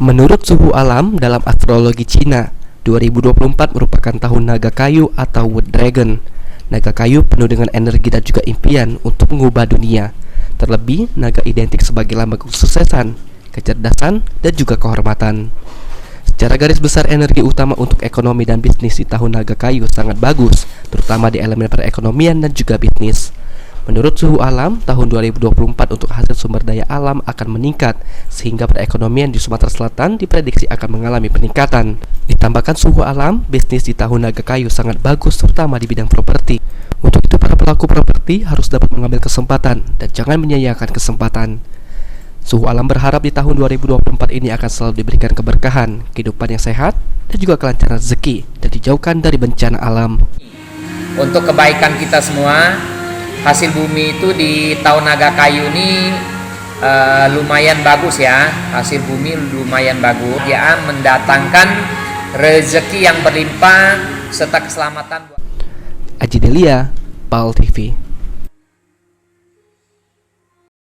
Menurut suhu alam dalam astrologi Cina, 2024 merupakan tahun naga kayu atau Wood Dragon. Naga kayu penuh dengan energi dan juga impian untuk mengubah dunia. Terlebih, naga identik sebagai lambang kesuksesan, kecerdasan, dan juga kehormatan. Secara garis besar, energi utama untuk ekonomi dan bisnis di tahun naga kayu sangat bagus, terutama di elemen perekonomian dan juga bisnis. Menurut suhu alam, tahun 2024 untuk hasil sumber daya alam akan meningkat, sehingga perekonomian di Sumatera Selatan diprediksi akan mengalami peningkatan. Ditambahkan suhu alam, bisnis di tahun naga kayu sangat bagus, terutama di bidang properti. Untuk itu, para pelaku properti harus dapat mengambil kesempatan dan jangan menyia-nyiakan kesempatan. Suhu alam berharap di tahun 2024 ini akan selalu diberikan keberkahan, kehidupan yang sehat, dan juga kelancaran rezeki, dan dijauhkan dari bencana alam. Untuk kebaikan kita semua, hasil bumi itu di tahun naga kayu ini lumayan bagus ya. Hasil bumi lumayan bagus. Dia mendatangkan rezeki yang berlimpah serta keselamatan. Aji Delia, PAL TV.